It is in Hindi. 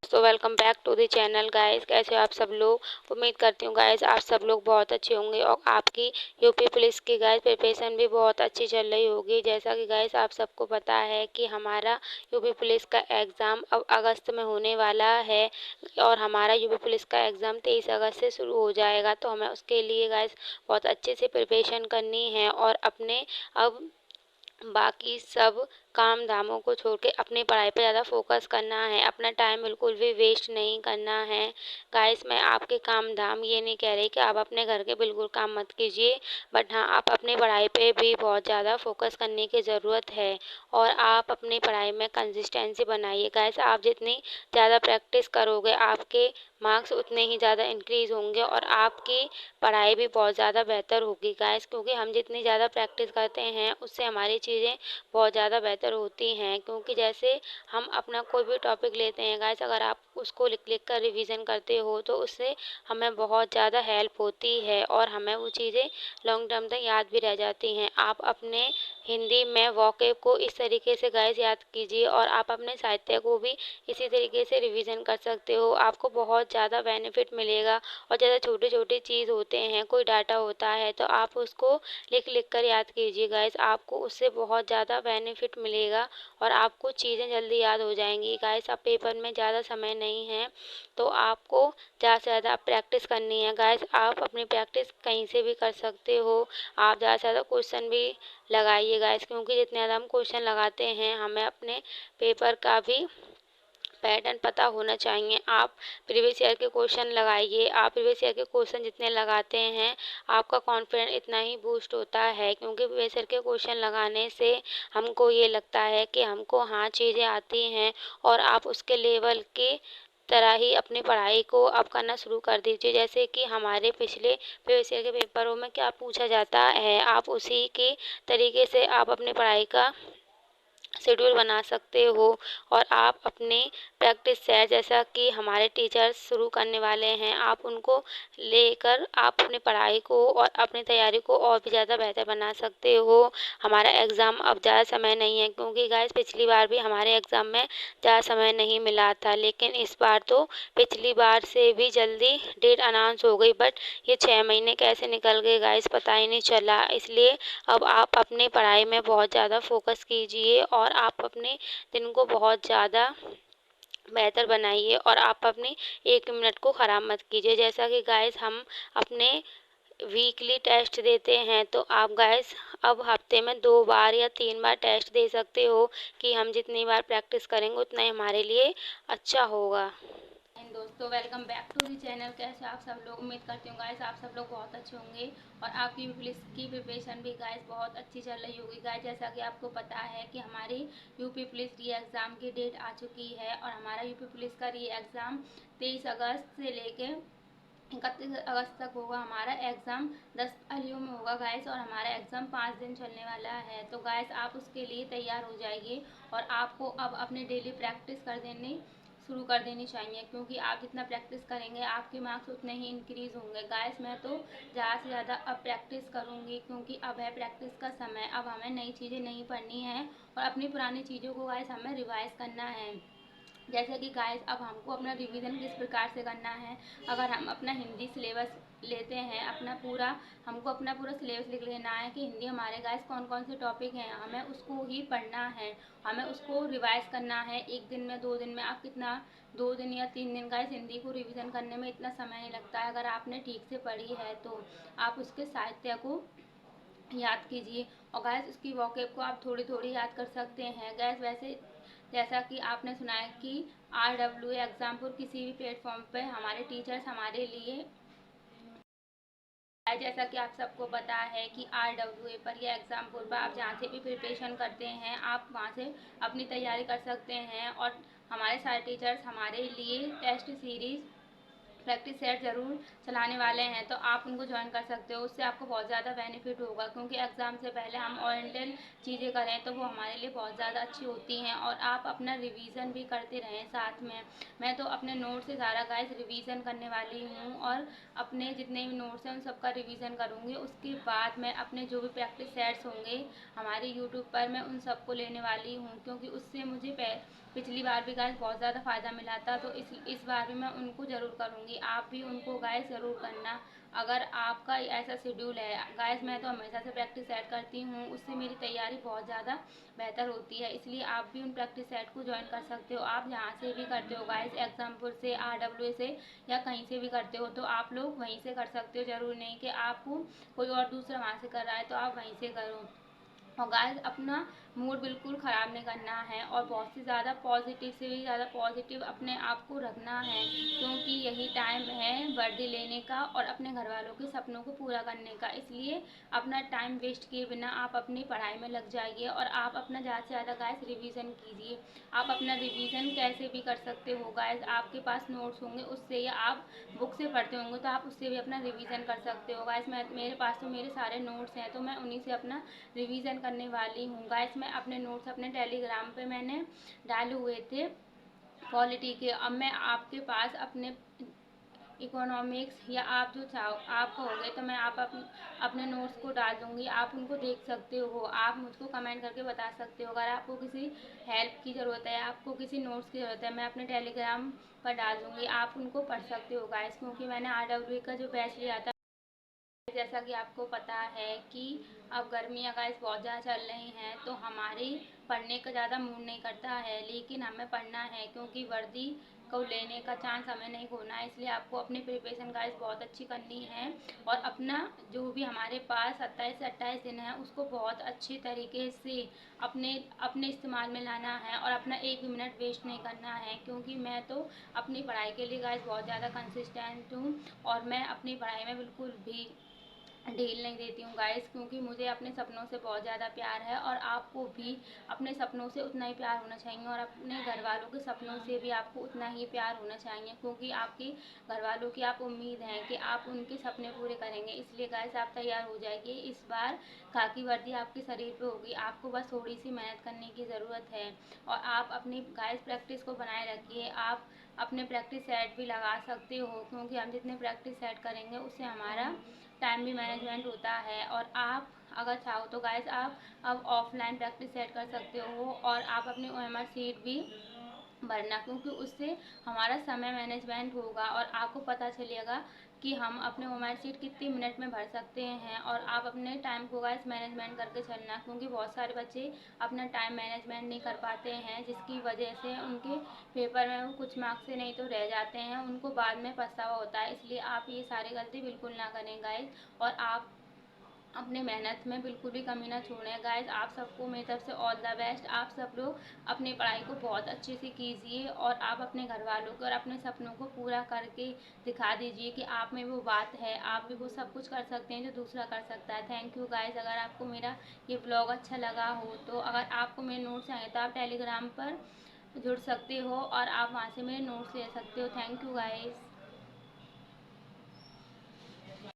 दोस्तों welcome back to the channel guys. कैसे हो आप सब लोग। उम्मीद करती हूँ गाइस आप सब लोग बहुत अच्छे होंगे और आपकी यूपी पुलिस की गाइस प्रिपरेशन भी बहुत अच्छी चल रही होगी। जैसा कि गाइस आप सबको पता है कि हमारा यूपी पुलिस का एग्ज़ाम अब अगस्त में होने वाला है और हमारा यूपी पुलिस का एग्ज़ाम 23 अगस्त से शुरू हो जाएगा। तो हमें उसके लिए गाइस बहुत अच्छे से प्रिपरेशन करनी है और अपने अब बाकी सब काम धामों को छोड़ के अपनी पढ़ाई पे ज़्यादा फोकस करना है। अपना टाइम बिल्कुल भी वेस्ट नहीं करना है। गाइस मैं आपके काम धाम ये नहीं कह रही कि आप अपने घर के बिल्कुल काम मत कीजिए, बट हाँ आप अपनी पढ़ाई पे भी बहुत ज़्यादा फोकस करने की ज़रूरत है और आप अपनी पढ़ाई में कंसिस्टेंसी बनाइए। गाइस आप जितनी ज़्यादा प्रैक्टिस करोगे आपके मार्क्स उतने ही ज़्यादा इंक्रीज़ होंगे और आपकी पढ़ाई भी बहुत ज़्यादा बेहतर होगी गाइस, क्योंकि हम जितनी ज़्यादा प्रैक्टिस करते हैं उससे हमारी चीज़ें बहुत ज़्यादा बेहतर होती हैं। क्योंकि जैसे हम अपना कोई भी टॉपिक लेते हैं गाइस, अगर आप उसको लिख लिख कर रिवीजन करते हो तो उससे हमें बहुत ज़्यादा हेल्प होती है और हमें वो चीज़ें लॉन्ग टर्म तक याद भी रह जाती हैं। आप अपने हिंदी में वोकैब को इस तरीके से गाइस याद कीजिए और आप अपने साहित्य को भी इसी तरीके से रिवीजन कर सकते हो। आपको बहुत ज़्यादा बेनिफिट मिलेगा और ज़्यादा छोटे छोटे चीज़ होते हैं, कोई डाटा होता है तो आप उसको लिख लिख कर याद कीजिए गाइस, आपको उससे बहुत ज़्यादा बेनिफिट मिलेगा और आपको चीज़ें जल्दी याद हो जाएंगी। गाइस अब पेपर में ज़्यादा समय नहीं है तो आपको ज़्यादा से ज़्यादा प्रैक्टिस करनी है। गाइस आप अपनी प्रैक्टिस कहीं से भी कर सकते हो, आप ज़्यादा से ज़्यादा क्वेश्चन भी लगाइए गाइस, क्योंकि जितने ज़्यादा हम क्वेश्चन लगाते हैं हमें अपने पेपर का भी पैटर्न पता होना चाहिए। आप प्रीवियस ईयर के क्वेश्चन लगाइए, आप प्रीवियस ईयर के क्वेश्चन जितने लगाते हैं आपका कॉन्फिडेंस इतना ही बूस्ट होता है, क्योंकि प्रीवियस ईयर के क्वेश्चन लगाने से हमको ये लगता है कि हमको हाँ चीज़ें आती हैं और आप उसके लेवल के तरह ही अपनी पढ़ाई को अब करना शुरू कर दीजिए। जैसे कि हमारे पिछले प्रीवियस ईयर के पेपरों में क्या पूछा जाता है, आप उसी के तरीके से आप अपनी पढ़ाई का शेड्यूल बना सकते हो और आप अपने प्रैक्टिस सेट जैसा कि हमारे टीचर्स शुरू करने वाले हैं, आप उनको लेकर आप अपनी पढ़ाई को और अपनी तैयारी को और भी ज़्यादा बेहतर बना सकते हो। हमारा एग्ज़ाम अब ज़्यादा समय नहीं है, क्योंकि गाइस पिछली बार भी हमारे एग्ज़ाम में ज़्यादा समय नहीं मिला था, लेकिन इस बार तो पिछली बार से भी जल्दी डेट अनाउंस हो गई। बट ये 6 महीने कैसे निकल गए गाइस पता ही नहीं चला। इसलिए अब आप अपनी पढ़ाई में बहुत ज़्यादा फोकस कीजिए और आप अपने दिन को बहुत ज़्यादा बेहतर बनाइए और आप अपनी 1 मिनट को ख़राब मत कीजिए। जैसा कि गाइस हम अपने वीकली टेस्ट देते हैं तो आप गाइस अब हफ्ते में 2 बार या 3 बार टेस्ट दे सकते हो कि हम जितनी बार प्रैक्टिस करेंगे उतना ही हमारे लिए अच्छा होगा। एंड दोस्तों welcome back to the channel. कैसे आप सब लोग। उम्मीद करती हूँ गाइस आप सब लोग बहुत अच्छे होंगे और आपकी पुलिस की प्रिपरेशन भी गाइस बहुत अच्छी चल रही होगी। गाइस जैसा कि आपको पता है कि हमारी यूपी पुलिस री एग्ज़ाम की डेट आ चुकी है और हमारा यूपी पुलिस का री एग्ज़ाम 23 अगस्त से लेके 31 अगस्त तक होगा। हमारा एग्ज़ाम 10 तारीखों में होगा गाइस और हमारा एग्ज़ाम 5 दिन चलने वाला है। तो गाइस आप उसके लिए तैयार हो जाइए और आपको अब अपने डेली प्रैक्टिस कर देनी शुरू कर देनी चाहिए, क्योंकि आप जितना प्रैक्टिस करेंगे आपके मार्क्स उतने ही इंक्रीज़ होंगे। गाइस मैं तो ज़्यादा से ज़्यादा अब प्रैक्टिस करूँगी, क्योंकि अब है प्रैक्टिस का समय। अब हमें नई चीज़ें नहीं पढ़नी है और अपनी पुरानी चीज़ों को गाइस हमें रिवाइज़ करना है। जैसे कि गाइस अब हमको अपना रिवीजन किस प्रकार से करना है। अगर हम अपना हिंदी सिलेबस लेते हैं, हमको अपना पूरा सिलेबस लिख लेना है कि हिंदी हमारे गाइस कौन कौन से टॉपिक हैं, हमें उसको ही पढ़ना है, हमें उसको रिवाइज करना है। 1 दिन में 2 दिन में आप कितना 2 दिन या 3 दिन गाइस हिंदी को रिवीजन करने में इतना समय नहीं लगता है। अगर आपने ठीक से पढ़ी है तो आप उसके साहित्य को याद कीजिए और गैस उसकी वोकैब को आप थोड़ी थोड़ी याद कर सकते हैं। गैस वैसे जैसा कि आपने सुना है कि RW एग्ज़ाम पर किसी भी प्लेटफॉर्म पर हमारे टीचर्स हमारे लिए जैसा कि आप सबको पता है कि RWA पर या एग्ज़ाम बोर्ड पर आप जहाँ से भी प्रिपरेशन करते हैं आप वहाँ से अपनी तैयारी कर सकते हैं और हमारे सारे टीचर्स हमारे लिए टेस्ट सीरीज़ प्रैक्टिस सेट ज़रूर चलाने वाले हैं, तो आप उनको ज्वाइन कर सकते हो। उससे आपको बहुत ज़्यादा बेनिफिट होगा, क्योंकि एग्ज़ाम से पहले हम ओरिएंटल चीज़ें करें तो वो हमारे लिए बहुत ज़्यादा अच्छी होती हैं और आप अपना रिवीजन भी करते रहें साथ में। मैं तो अपने नोट से सारा गाइस रिवीजन करने वाली हूँ और अपने जितने भी नोट्स हैं उन सबका रिवीजन करूँगी। उसके बाद मैं अपने जो भी प्रैक्टिस सेट्स होंगे हमारे यूट्यूब पर मैं उन सबको लेने वाली हूँ, क्योंकि उससे मुझे पिछली बार भी गाइस बहुत ज़्यादा फ़ायदा मिला था, तो इस बार भी मैं उनको ज़रूर करूँगी। आप भी उनको गाइस ज़रूर करना। अगर आपका ऐसा शेड्यूल है गाइस, मैं तो हमेशा से प्रैक्टिस सेट करती हूँ, उससे मेरी तैयारी बहुत ज़्यादा बेहतर होती है, इसलिए आप भी उन प्रैक्टिस सेट को ज्वाइन कर सकते हो। आप जहाँ से भी करते हो गाइस, एग्जाम्पल से, RW से या कहीं से भी करते हो, तो आप लोग वहीं से कर सकते हो। ज़रूरी नहीं कि आपको कोई और दूसरा वहाँ से कर रहा है तो आप वहीं से करो। और गाइस अपना मूड बिल्कुल ख़राब नहीं करना है, और बहुत से ज़्यादा पॉजिटिव से भी ज़्यादा पॉजिटिव अपने आप को रखना है, क्योंकि यही टाइम है वर्दी लेने का और अपने घर वालों के सपनों को पूरा करने का। इसलिए अपना टाइम वेस्ट किए बिना आप अपनी पढ़ाई में लग जाइए, और आप अपना ज़्यादा से ज़्यादा गाइस रिवीजन कीजिए। आप अपना रिवीजन कैसे भी कर सकते हो गाइस, आपके पास नोट्स होंगे उससे, या आप बुक से पढ़ते होंगे तो आप उससे भी अपना रिवीजन कर सकते हो गाइस। मेरे पास तो मेरे सारे नोट्स हैं, तो मैं उन्हीं से अपना रिवीजन करने वाली हूँ गाइस। मैं अपने नोट्स अपने टेलीग्राम पे मैंने डाले हुए थे पॉलिटी के। अब मैं आपके पास अपने इकोनॉमिक्स, या आप जो चाहो आप कहोगे तो मैं अपने नोट्स को डाल दूँगी, आप उनको देख सकते हो। आप मुझको कमेंट करके बता सकते हो अगर आपको किसी हेल्प की ज़रूरत है, आपको किसी नोट्स की ज़रूरत है, मैं अपने टेलीग्राम पर डाल दूँगी, आप उनको पढ़ सकते हो गाइस। क्योंकि मैंने RW का जो बैच लिया था, जैसा कि आपको पता है कि अब गर्मियाँ गाइस बहुत ज़्यादा चल रही हैं, तो हमारी पढ़ने का ज़्यादा मूड नहीं करता है, लेकिन हमें पढ़ना है क्योंकि वर्दी को लेने का चांस हमें नहीं खोना है। इसलिए आपको अपनी प्रिपरेशन गाइस बहुत अच्छी करनी है, और अपना जो भी हमारे पास 27 से 28 दिन है उसको बहुत अच्छी तरीके से अपने अपने इस्तेमाल में लाना है, और अपना एक भी मिनट वेस्ट नहीं करना है। क्योंकि मैं तो अपनी पढ़ाई के लिए गाइस बहुत ज़्यादा कंसिस्टेंट हूँ, और मैं अपनी पढ़ाई में बिल्कुल भी ढील नहीं देती हूँ गाइस, क्योंकि मुझे अपने सपनों से बहुत ज़्यादा प्यार है, और आपको भी अपने सपनों से उतना ही प्यार होना चाहिए, और अपने घर वालों के सपनों से भी आपको उतना ही प्यार होना चाहिए, क्योंकि आपके घर वालों की आप उम्मीद है कि आप उनके सपने पूरे करेंगे। इसलिए गाइस आप तैयार हो जाइए, इस बार खाकी वर्दी आपके शरीर पे होगी, आपको बस थोड़ी सी मेहनत करने की ज़रूरत है। और आप अपनी गाइस प्रैक्टिस को बनाए रखिए। आप अपने प्रैक्टिस सेट भी लगा सकते हो, क्योंकि हम जितने प्रैक्टिस सेट करेंगे उससे हमारा टाइम भी मैनेजमेंट होता है। और आप अगर चाहो तो गाइस आप अब ऑफलाइन प्रैक्टिस सेट कर सकते हो, और आप अपनी OMR सीट भी भरना, क्योंकि उससे हमारा समय मैनेजमेंट होगा, और आपको पता चलेगा कि हम अपने OMR सीट कितनी मिनट में भर सकते हैं। और आप अपने टाइम को गाइस मैनेजमेंट करके चलना, क्योंकि बहुत सारे बच्चे अपना टाइम मैनेजमेंट नहीं कर पाते हैं, जिसकी वजह से उनके पेपर में वो कुछ मार्क्स से नहीं तो रह जाते हैं, उनको बाद में पछतावा होता है। इसलिए आप ये सारी गलती बिल्कुल ना करें गाइस, और आप अपने मेहनत में बिल्कुल भी कमी ना छोड़ें गाइस। आप सबको मेरी तरफ से ऑल द बेस्ट। आप सब लोग अपनी पढ़ाई को बहुत अच्छे से कीजिए, और आप अपने घर वालों को और अपने सपनों को पूरा करके दिखा दीजिए कि आप में वो बात है, आप भी वो सब कुछ कर सकते हैं जो दूसरा कर सकता है। Thank you guys. अगर आपको मेरा ये ब्लॉग अच्छा लगा हो, तो अगर आपको मेरे नोट्स चाहिए तो आप टेलीग्राम पर जुड़ सकते हो, और आप वहाँ से मेरे नोट्स ले सकते हो। Thank you guys.